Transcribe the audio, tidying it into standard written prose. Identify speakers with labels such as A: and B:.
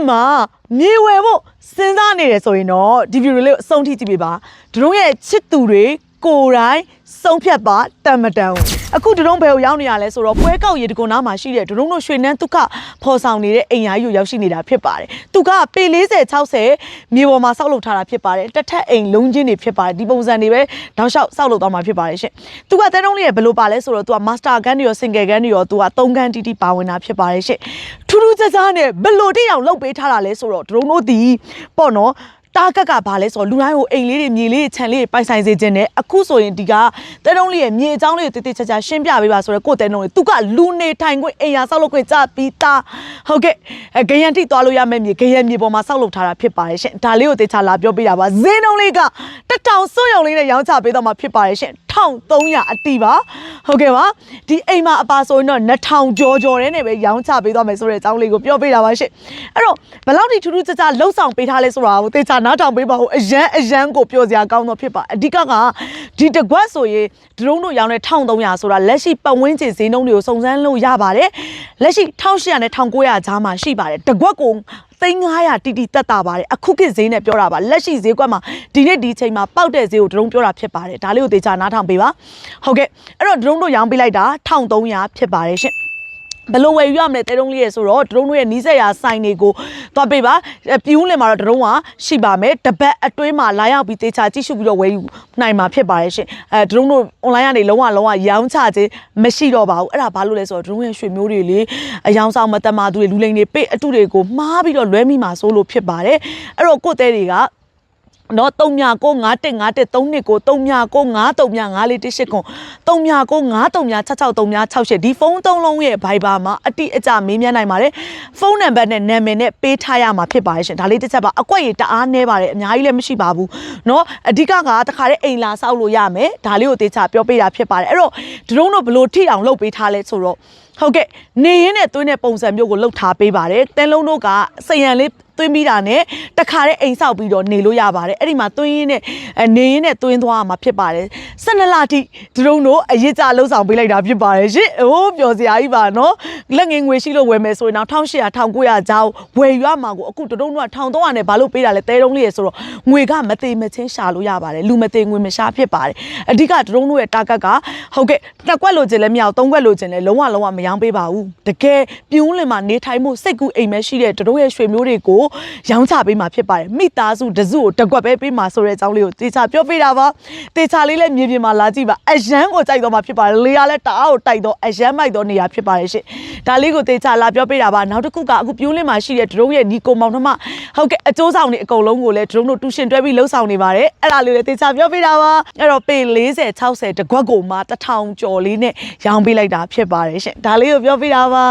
A: မှာမြေဝယ်ဖို့စဉ်းစားနေတယ်ဆိုရင်တော့ဒီဗီဒီယိုလေးကိုအဆုံးထိကြည့်ပေးပါဒရုံရဲ့ချစ်သူတွေကိုယ်တိုင်ဆုံးဖြတ်ပါတန်မတန်အခုဒရုံဘယ်ကိုရောက်နေရလဲဆိုတော့ပွဲကောက်ရေတကွန်နားမှာရှိတဲ့ဒရုံတို့ရွှေနန်းဒုက္ခဖော်ဆောင်နေတဲ့အိမ်ယာကြီးကိုရောက်ရှိနေတာဖြစ်ပါတယ်သူကပေ40 60မြေပေါ်မှာဆောက်လုပ်ထားတာဖြစ်ပါတယ်တစ်ထပ်အိမ်လုံးချင်းတွေဖြစ်ပါတယ်ဒီပုံစံတွေပဲတောက်လျှောက်ဆောက်လုပ်သွားမှာဖြစ်ပါတယ်ရှင်သူကတဲတုံးလေးရဲ့ဘယ်လိုပါလဲဆိုတော့သူကမာစတာဂန်းတွေရောစင်ဂယ်ဂန်းတွေရောသူက3ခန်းတီးတီးပါဝင်တာဖြစ်ပါတယ်ရှင်ထူးထူးခြားခြားနဲ့ဘယ်လိုတိအောင်လုပ်ပေးထားတာလဲဆိုတော့ဒရုံတို့ဒီပေါ့နော်တာကဘာလဲဆိုတော့လူတိုင်းကိုအိမ်လေးတွေမြေလေးတွေခြံလေးတွေပိုင်ဆိုင်စေခြင်းနဲ့အခုဆိုရင်ဒီကတဲတုံးလေးရဲ့မြေအကြောင်းလေးကိုတိတိကျကျရှင်းပြပေးပါဆိုတော့ကိုတဲတုံးလေးသူကလူနေထိုင်ခွင့်အိမ်ယာဆောက်လုပ်ခွင့်ကြပြီးသားဟုတ်ကဲ့ဂရန်တီသွားလို့ရမယ့်မြေဂရန်မြေပေါ်မှာဆောက်လုပ်ထားတာဖြစ်ပါတယ်ရှင်ဒါလေးကိုတေချာလာပြောပေးတာပါဈေးနှုန်းလေးက1000စွန့်ရုံလေးနဲ့ရောင်းချပေးတော့မှာဖြစ်ပါတယ်ရှင်1300အတီးပါဟုတ်ကဲ့ပါဒီအိမ်မှာအပါဆိုရင်တော့2000ကျော်တဲ့နဲ့ပဲရောင်းချပေးသွားမယ်ဆိုတဲ့အကြောင်းလေးကိုပြောပေးတာပါရှင်အဲ့တော့ဘယ်လောက်ထိထူးထူးခြားခြားလှုပ်ဆောင်ပေးထားလဲဆိုတာကိုတေချာနားထောင်ပေးပါဦးအရန်ကိုပြောစရာကောင်းတော့ဖြစ်ပါအဓိကဒီတကွက်ဆိုရင်ဒရုံတို့ရောင်းတဲ့1300ဆိုတာလက်ရှိပတ်ဝန်းကျင်ဈေးနှုန်းတွေကိုစုံစမ်းလို့ရပါတယ်လက်ရှိ1800နဲ့1900ကြားမှာရှိပါတယ်တကွက်ကို900တီတီတက်တာပါတယ်အခုခေတ်ဈေးနဲ့ပြောတာပါလက်ရှိဈေးကွက်မှာဒီနေ့ဒီချိန်မှာပေါက်တဲ့ဈေးကိုဒရုံပြောတာဖြစ်ပါတယ်ဒါလေးကိုသေချာနားထောင်ပေးပါဟုတ်ကဲ့အဲ့တော့ဒရုံတို့ရောင်းပေးလိုက်တာ1300ဖြစ်ပါတယ်ရှင်ဘယ်လိုဝယ်ယူရမလဲတဲတုံးလေးရဆိုတော့ဒရုံတို့ရဲ့နီးစက်ရာဆိုင်တွေကိုသွားပေးပါပြူးလင်မှာတော့ဒရုံကရှိပါမယ်တပတ်အတွင်းမှာလာရောက်ပြီးတေချာကြည့်ရှုပြီးတော့ဝယ်ယူနိုင်မှာဖြစ်ပါတယ်ရှင်ဒရုံတို့ online ကနေလုံးဝရောင်းချခြင်းမရှိတော့ပါဘူးအဲ့ဒါဘာလို့လဲဆိုတော့ဒရုံရဲ့ရွှေမျိုးတွေလေအယောင်ဆောင်မတမာသူတွေလူလိန်တွေပိတ်အတုတွေကိုမှားပြီးတော့လွဲမိမှာစိုးလို့ဖြစ်ပါတယ်အဲ့တော့ကိုယ့်တဲတွေကနော်3မြ9 5 1 5 1 3နှစ်ကို3မြ9 5 3မြ9 4 1 8ခွန်3မြ9 5 3မြ6 6 3မြ6 8ဒီဖုန်း3လုံးရဲ့ Viber မှာအတိအကျမေးမြန်းနိုင်ပါတယ်ဖုန်းနံပါတ်နဲ့နာမည်နဲ့ပေးထားရမှာဖြစ်ပါတယ်ရှင်ဒါလေးတစ်ချက်ပါအကွက်ရတအားနဲပါတယ်အများကြီးလည်းမရှိပါဘူးနော်အဓိကတခါတည်းအိမ်လာဆောက်လို့ရမယ်ဒါလေးကိုသေချာပြောပေးတာဖြစ်ပါတယ်အဲ့တော့ဒရုံတို့ဘလို့ထိအောင်လုပ်ပေးထားလဲဆိုတော့ဟုတ်ကဲ့နေရင်းနဲ့သွင်းတဲ့ပုံစံမျိုးကိုလှုပ်ထားပေးပါတယ်တဲလုံးတို့ကစရံလေးသွင်းပြီးတာနဲ့တခါတည်းအိမ်ဆောက်ပြီးတော့နေလို့ရပါတယ်အဲ့ဒီမှာသွင်းရင်းနဲ့နေရင်းနဲ့သွင်းသွားမှာဖြစ်ပါတယ်12လထိဒရုံတို့အရေးကြလှုပ်ဆောင်ပေးလိုက်တာဖြစ်ပါတယ်ရှင်ဟိုးပျော်စရာကြီးပါနော်လက်ငင်းငွေရှိလို့ဝယ်မယ်ဆိုရင်တော့1800 1900ကျောင်းဝယ်ရမှာကိုအခုဒရုံတို့က1300နဲ့ဘာလို့ပေးတာလဲတဲတုံးလေးရဆိုတော့ငွေကမသေးမချင်းရှာလို့ရပါတယ်လူမသေးငွေမရှာဖြစ်ပါတယ်အဓိကဒရုံတို့ရဲ့ target ကဟုတ်ကဲ့2ကွက်လိုချင်လဲမရအောင်3ကွက်လိုချင်လဲလုံးဝမရောင်းပေးပါဘူးတကယ်ပြူးလင်မှာနေထိုင်မှုစိတ်ကူးအိမ်မဲရှိတဲ့ဒရုံရဲ့ရွှေမျိုးတွေကိုရောင်းချပေးမှာဖြစ်ပါတယ်မိသားစုတစုကိုတကွက်ပဲပေးမှာဆိုတဲ့အကြောင်းလေးကိုတေချာပြောပေးတာပါတေချာလေးလည်းမြေပြင်မှာလာကြည့်ပါအရန်ကိုကြိုက်တော့မှာဖြစ်ပါတယ်လေကလည်းတအားကိုတိုက်တော့အရန်မိုက်တော့နေရဖြစ်ပါတယ်ရှင်ဒါလေးကိုတေချာလာပြောပေးတာပါနောက်တစ်ခုကအခုပြိုးလင်းမှာရှိတဲ့ဒရုံရဲ့ညီကိုမောင်နှမဟုတ်ကဲ့အကျိုးဆောင်တွေအကုန်လုံးကိုလည်းဒရုံတို့တူရှင်တွဲပြီးလှုပ်ဆောင်နေပါတယ်အဲ့ဒါလေးလည်းတေချာပြောပေးတာပါအဲ့တော့ပေ40 60တကွက်ကိုမှ1000ကျော်လေးနဲ့ရောင်းပေးလိုက်တာဖြစ်ပါတယ်ရှင်ဒါလေးကိုပြောပေးတာပါ